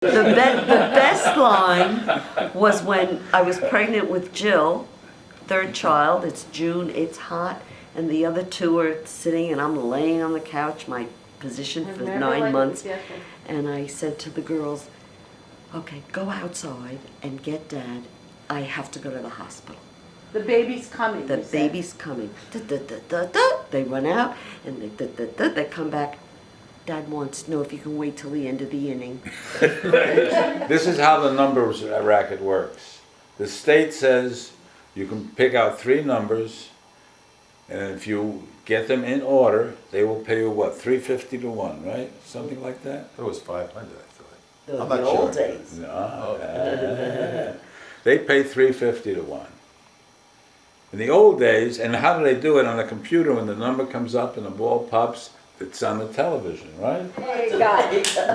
The best line was when I was pregnant with Jill, third child. It's June, it's hot, and the other two are sitting, and I'm laying on the couch, my position for 9 months. And I said to the girls, okay, go outside and get Dad. I have to go to the hospital. The baby's coming. The baby's coming. Da, da, da, da, da. They run out, and they come back. Dad wants to know if you can wait till the end of the inning. This is how the numbers racket works. The state says you can pick out 3 numbers, and if you get them in order, they will pay you what, $3.50 to 1, right? Something like that. It was 500, I thought. I'm not sure. Old days. No. They pay $3.50 to 1. In the old days, and how do they do it on a computer? When the number comes up and the ball pops, it's on the television, right?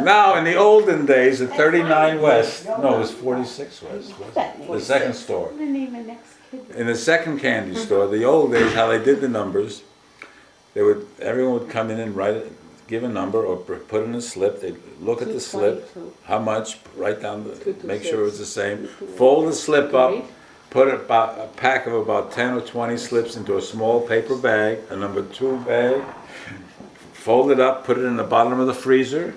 Now, in the olden days, at 39 West, no, it was 46 West, the second store. In the second candy store, the old days, how they did the numbers, everyone would come in and give a number or put in a slip. They'd look at the slip, how much, write down, make sure it was the same, fold the slip up, put a pack of about 10 or 20 slips into a small paper bag, a number 2 bag, fold it up, put it in the bottom of the freezer,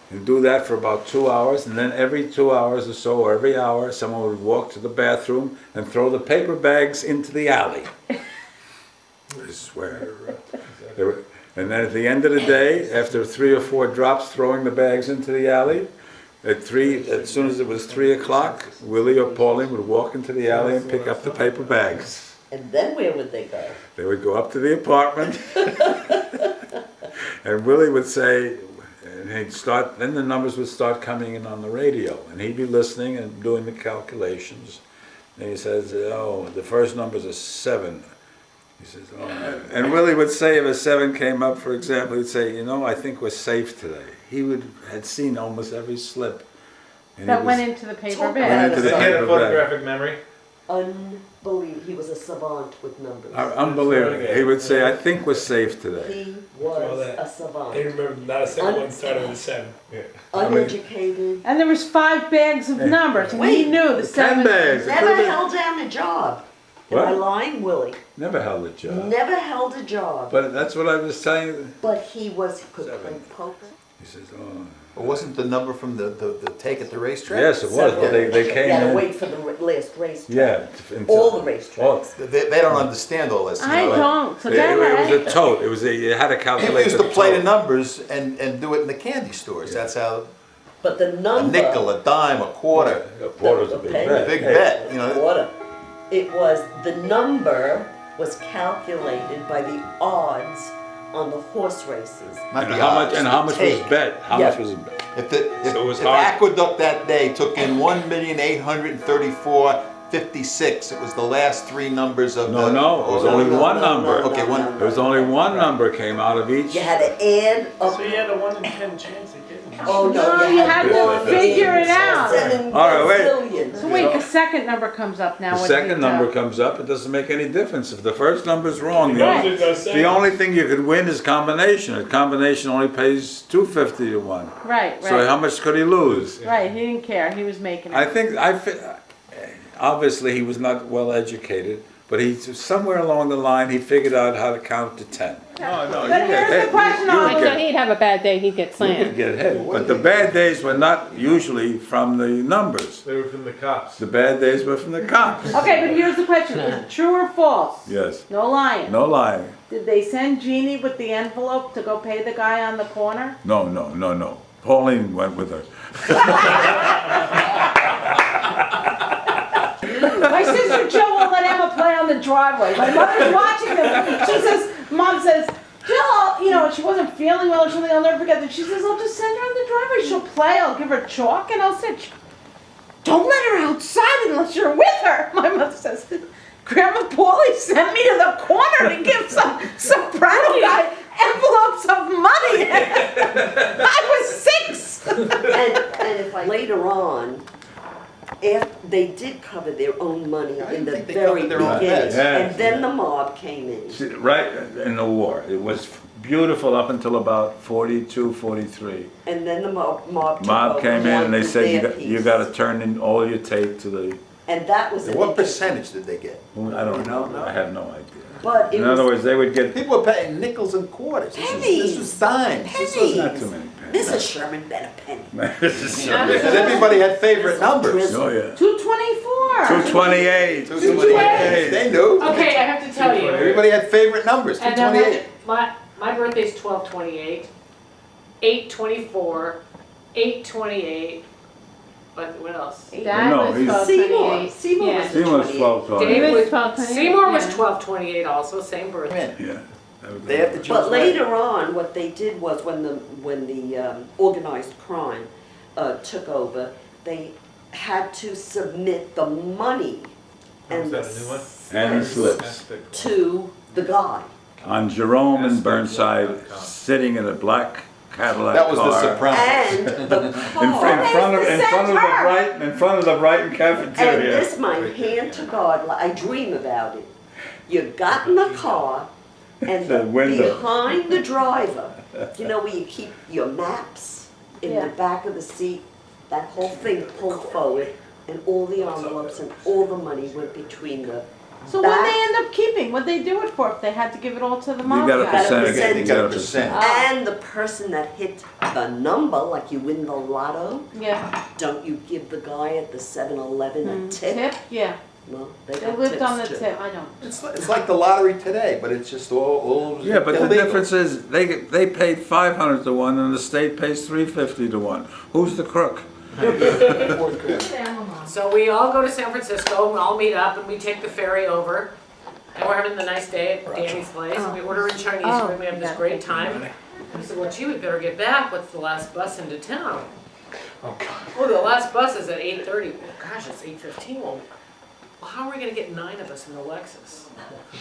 and do that for about 2 hours, and then every 2 hours or so, or every hour, someone would walk to the bathroom and throw the paper bags into the alley. I swear. And then at the end of the day, after 3 or 4 drops throwing the bags into the alley, as soon as it was 3 o'clock, Willie or Pauline would walk into the alley and pick up the paper bags. And then where would they go? They would go up to the apartment, and Willie would say, and then the numbers would start coming in on the radio, and he'd be listening and doing the calculations. And he says, oh, the first number's a 7. He says, oh. And Willie would say if a 7 came up, for example, he'd say, you know, I think we're safe today. He had seen almost every slip. That went into the paper bag. Went into the He had a paper photographic memory. Unbelievable. He was a savant with numbers. Unbelievable. He would say, I think we're safe today. He was a savant. I remember not a single one started with a 7. Yeah. Uneducated. And there was 5 bags of numbers, and he knew the 7 bags. Never held down a job. What? Am I lying, Willie? Never held a job. Never held a job. But that's what I was telling you. But he could play poker. He says, oh. Well, wasn't the number from the take at the racetrack? Yes, it was. But they came You had in. to wait for the last racetrack. Yeah. All the racetracks. They don't understand all this. I don't. So It was a tote. You had to calculate. They used to play the numbers and do it in the candy stores. That's how. But the number. A nickel, a dime, a quarter. A quarter's a big bet. Big bet, you know. Quarter. It was, the number was calculated by the odds on the horse races. Not And the how much? odds, And the how much take. was bet? How much was it bet? If Aqueduct that day took in 1,834,56, it was the last 3 numbers of No, the. no. It was only one number. Okay, one. There was only one number came out of each. You had to add up. So you had a 1 in 10 chance of getting it. Oh no, No, you had to figure it out. All right, wait. So wait, the second number comes up now. The What do you second do? number comes up. It doesn't make any difference if the first number's wrong. Right. The only thing you could win is combination. A combination only pays $2.50 to 1. Right, So right. how much could he lose? Right, he didn't care. He was making it. I think obviously he was not well educated, but somewhere along the line he figured out how to count to 10. No, But here's the question on So he'd have a bad day, he'd get You could slammed. get hit. But the bad days were not usually from the numbers. They were from the cops. The bad days were from the cops. Okay, but here's the question. Is it true or false? Yes. No lying. No lying. Did they send Jeanie with the envelope to go pay the guy on the corner? No. Pauline went with her. My sister Jill won't let Emma play on the driveway. My mother's watching them. She says, Mom says, Jill, you know, she wasn't feeling well or something. I'll never forget that. She says, I'll just send her on the driveway. She'll play. I'll give her chalk and I'll say, don't let her outside unless you're with her. My mother says, Grandma Paulie sent me to the corner to give some soprano guy envelopes of money. I was 6. And if later on, they did cover their own money in the very covered their own beginning, bets. Yeah. and then the mob came in. Right in the war, it was beautiful up until about 42, 43. And then the mob took Mob over, came in and they wanted said, their you piece. gotta turn in all your tape to the, And that was an What interesting- percentage did they get? I don't You know, know? I have no idea. But it In other was words, they would get, People were paying nickels and quarters. This Pennies. was dimes. This was pennies. not too many pennies. Mrs. Sherman bet a penny. This is Because everybody had favorite numbers. Oh, yeah. 224. 228. 228. They knew. Okay, I have to tell you. Everybody had favorite numbers. And 228. my birthday's 12/28, 8/24, 8/28. What else? Dad No, was he's- 1228. Seymour Yeah. was the Seymour was 28. 12, Dave was was 12/28, Seymour was yeah. 12/28 also, same birthday. Man, Yeah. that was They have to choose. But one. later on, what they did was when the organized crime took over, they had to submit the money and Was that a new one? And the slips. Aspect. to the guy. On Jerome and Aspect Burnside, one.com. sitting in a black Cadillac That was the car. Sopranos. And the In car. front of the Brighton And cafeteria. this, my hand to God, like, I dream about it. You got in the car, and The window. behind the driver, you know where you keep your maps in Yeah. the back of the seat, that whole thing pulled forward, and all the envelopes and all the money went between the So what they end up keeping? What'd they do it for if they had to give it all to the You mob got a guy? percentage. You got a percent. and the person that hit the number, like you win the lotto, Yeah. don't you give the guy at the 7-Eleven a tip? Tip? Yeah. No, They got lived on the tips too. tip. I don't. It's like the lottery today, but it's just all Yeah, but the illegal. difference is, they paid 500 to 1 and the state pays 350 to 1. Who's the crook? So we all go to San Francisco and we all meet up and we take the ferry over. And we're having a nice day at Danny's place and we order in Chinese food and we have this great time. And we said, well, gee, we better get back. What's the last bus into town? Oh, God. Oh, the last bus is at 8:30. Oh, gosh, it's 8:15. Well, how are we gonna get 9 of us in the Lexus?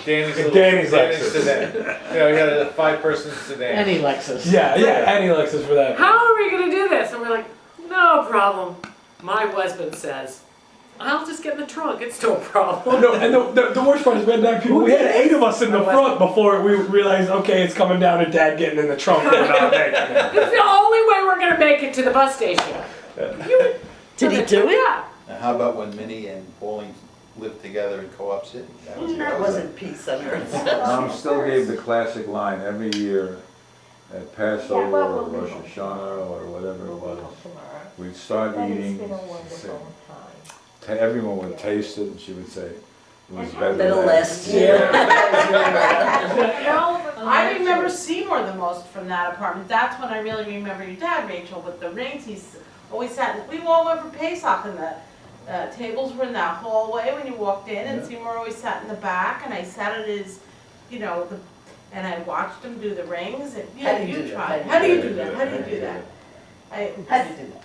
Danny's Lexus. Sedan. Yeah, we had a 5-person sedan. Lexus. Yeah, any Lexus for that. How are we gonna do this? And we're like, no problem. My husband says, I'll just get in the trunk. It's no problem. No, and the worst part is we had 9 people. We had 8 of us in the front before we realized, okay, it's coming down to Dad getting in the trunk. And not making it. It's the only way we're gonna make it to the bus station. Did he do it? Yeah. Now, how about when Minnie and Pauline lived together in Co-op City? That wasn't peace on earth. Mom still gave the classic line every year at Passover or Rosh Hashanah or whatever it was. We'd start eating, she'd say, everyone would taste it and she would say, it was better Better last last year. I remember Seymour the most from that apartment. That's when I really remember your dad, Rachel, with the rings. He's always sat. We all went for Pesach, and the tables were in that hallway when you walked in, and Seymour always sat in the back. And I sat at his, you know, and I watched him do the rings. And How do you do that? try? How do you do that? How do you do that? How do you do that?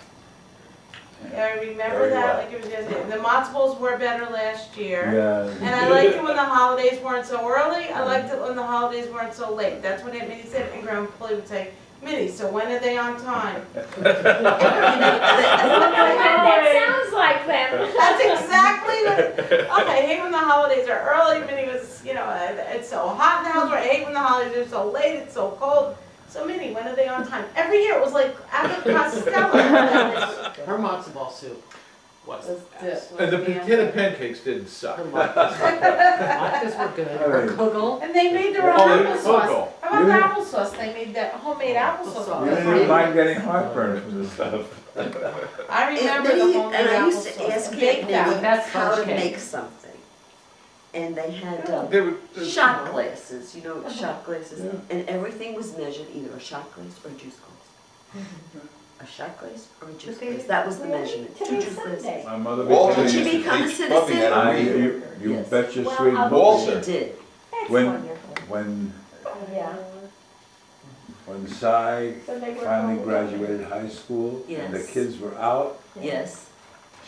I remember Very that well. like it was yesterday. And the matzo balls were better last year. Yeah. And I liked it when the holidays weren't so early. I liked it when the holidays weren't so late. That's what Aunt Minnie said, and Grandma Polly would say, Minnie, so when are they on time? That sounds like them. That's exactly what, okay, I hate when the holidays are early. Minnie was, you know, it's so hot in the house, or I hate when the holidays are so late, it's so cold. So Minnie, when are they on time? Every year it was like Abbott Costello. Her matzo ball soup was And the potato pancakes didn't suck. latkes were good. Her kugel. And they made their own Oh, the applesauce. kugel. How about applesauce? They made that homemade applesauce. You didn't even mind getting heartburn from this stuff. I remember Aunt the Minnie, homemade and I used applesauce. to ask Aunt Bake that. Minnie That's how to sponge cake. make something. And they had They were, shot glasses, you know, shot glasses, and everything was measured either a shot glass or a juice glass. A shot glass or a juice glass, that was the measurement, 2 juice glasses. My mother Walter Did became, she used to become a teach citizen? puppy how to I, read. you Yes. bet your Well, sweet I'll- booty. Walter. She did. That's When- wonderful. When Yeah. Cy So they were finally all graduated high school and the Yes. kids were out, Yes.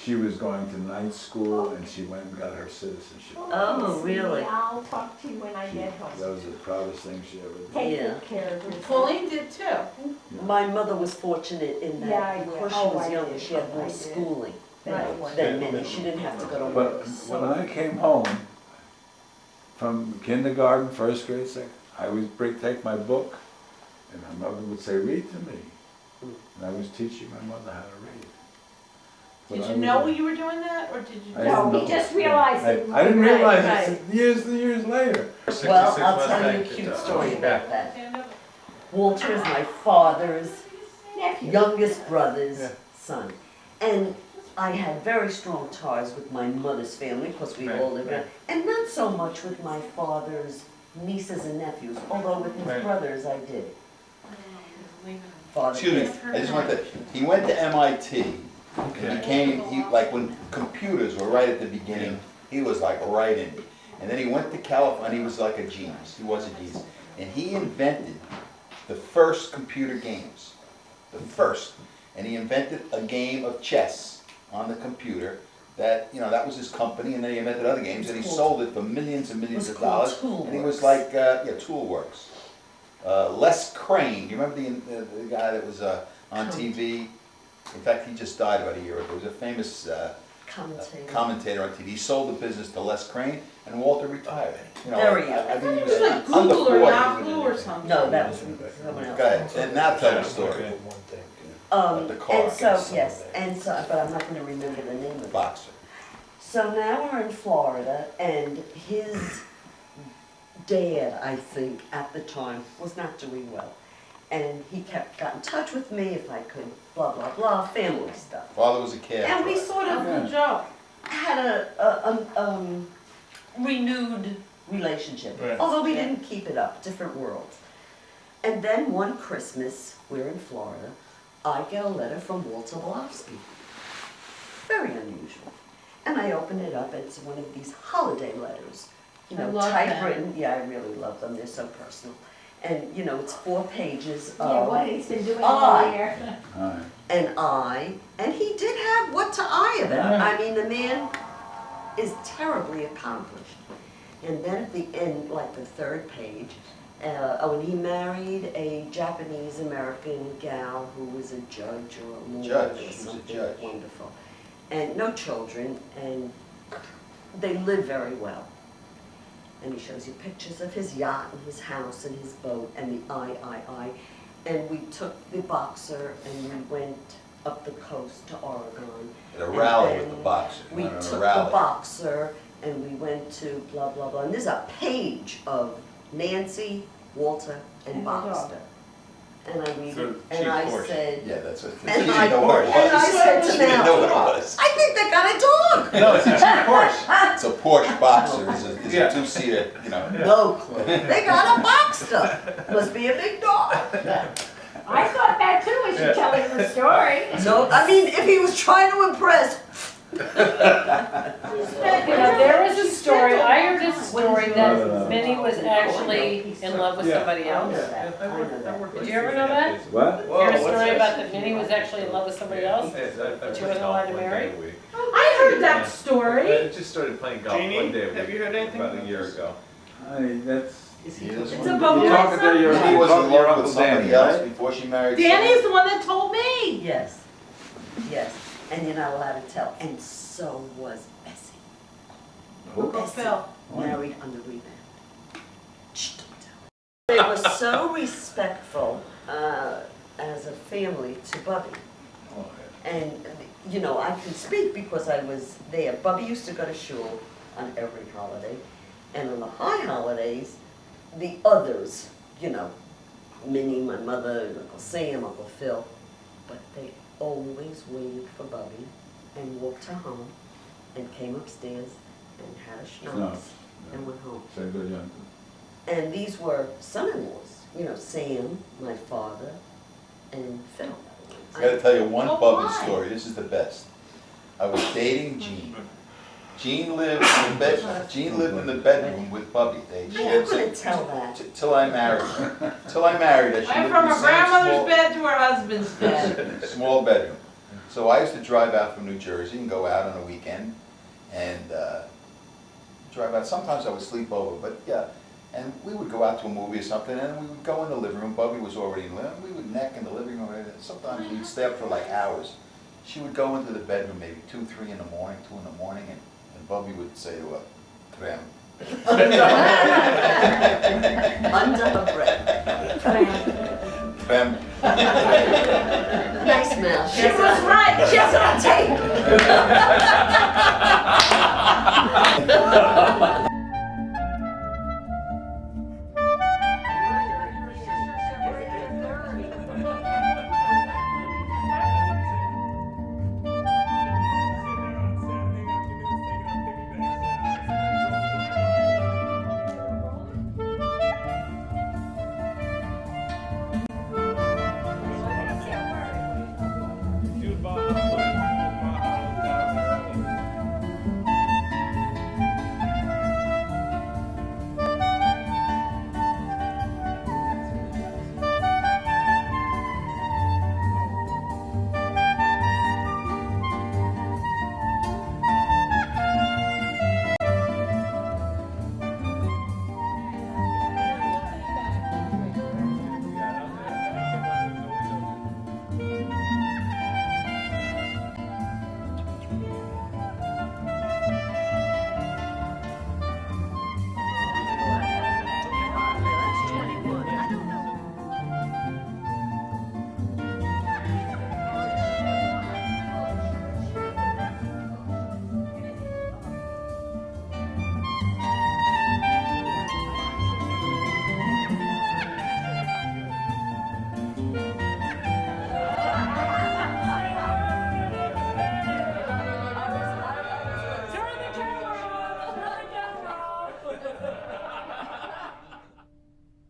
she was going to night school and she went and got her citizenship. Oh, really? I'll talk to you when I get That home. was the proudest thing she ever did. Take Yeah. good care of yourself. Pauline did too. My mother was fortunate in Yeah, that, yeah. because she Oh, was I younger, did. she had I more did. schooling Right. than Minnie, she didn't have to go to work. But when I came home from kindergarten, first grade, second, I would take my book And my mother would say, read to me. And I was teaching my mother how to read. But Did I you was know a- you were doing that, or did you? I No, didn't he know. just realized it. I didn't Right, realize right. it years later. Well, I'll tell you a cute story about that. Walter is my father's Nephew. youngest brother's Yeah. son. And I had very strong ties with my mother's family, because we all lived there, and not so much with my father's nieces and nephews, although with his brothers I did. Father Excuse me, kissed. I just want to, he went to MIT, and like when computers were right at the beginning, he was like right in. And then he went to California, he was like a genius, he was a genius. And he invented the first computer games, the first. And he invented a game of chess on the computer that, you know, that was his company, and then he invented other games, and he sold it for millions and millions It of was called dollars. And he Toolworks. was like, yeah, Toolworks. Les Crane, you remember the guy that was on TV? In fact, he just died about a year ago. He was a famous commentator on TV. He sold the business to Les Crane, and Walter retired. You know, Very young. I think It was like under Google or 40. Yahoo or something. No, that was someone else. Go ahead, and now tell the story. The car, And so, yes. yes, and so, but I'm not gonna remember the name of it. Boxer. So now we're in Florida, and his dad, I think, at the time, was not doing well. And he got in touch with me if I could, blah, blah, blah, family stuff. Father was a cab And we driver. sort of Good job. had a renewed relationship, Right. although we didn't keep it up, different worlds. And then one Christmas, we're in Florida, I get a letter from Walter Wolofsky. Very unusual. And I open it up, and it's one of these holiday letters. You I know, love them. typewritten, yeah, I really love them, they're so personal. And, you know, it's 4 pages Yeah, of what he's been doing all year. All right. and he did have what to eye about. Yeah. I mean, the man is terribly accomplished. And then at the end, like the 3rd page, and he married a Japanese-American gal who was a judge or a lawyer Judge, or she was a something judge. wonderful. And no children, and they live very well. And he shows you pictures of his yacht and his house and his boat and the I. And we took the Boxer and we went up the coast to Oregon. At a And rally then with the Boxer. We Went on a took the rally. Boxer and we went to blah, blah, blah. And there's a page of Nancy, Walter, and And the dog. Boxer. And I read So it, and cheap I Porsche. said, Yeah, that's what, she And didn't I- know what it and I was. said to She didn't Mal, know what it was. I think they got a dog. No, it's a cheap Porsche. It's a Porsche Boxer, it's Yeah. a 2-seater, you know. No clue. They got a Boxer. Must be a big dog. I thought that too as you're telling the story. No, I mean, if he was trying to impress, You know, there was a story, I heard a story that Minnie was actually in love with somebody else. Did you ever know that? What? You heard a story about that Minnie was actually in love with somebody else? But she wasn't allowed to marry? I heard that story. I just started playing golf Jeanie, one day. have you heard anything about a about year this? ago? That's. is he It's talking a about? bummer. You're talking to your. She was in your love Uncle with somebody Danny, else right? before she married Danny's someone. the one that told me. Yes, yes, and you're not allowed to tell, and so was Bessie. Who? Uncle Phil. Married under remand. Shh, don't tell. They were so respectful as a family to Bubby. Oh, And, you know, I can speak because I was there. Bubby used to go to shul on every holiday. And on the high holidays, the others, you know, Minnie, my mother, Uncle Sam, Uncle Phil, but they always waited for Bubby and walked her home and came upstairs and had a schnapps Schnapps, and went home. Say good young. And these were son-in-laws, you know, Sam, my father, and Phil. I gotta tell you one Oh, Bubby why? story, this is the best. I was dating Jean. Jean lived in the bedroom with Bubby. They I shared couldn't tell that. till I married her. Till I married her, she Went lived from in the her same grandmother's bed to her husband's bed. small bedroom. So I used to drive out from New Jersey and go out on a weekend and drive out. Sometimes I would sleep over, but yeah. And we would go out to a movie or something, and we would go in the living room. Bubby was already in the living room. We would neck in the living room. And sometimes we'd stay up for like hours. She would go into the bedroom maybe 2, 3 in the morning, 2 in the morning, and Bubby would say to her, "Creme." Under her breath. Bam. Nice, Mel. She was right, she has it on tape. Dude, Bob.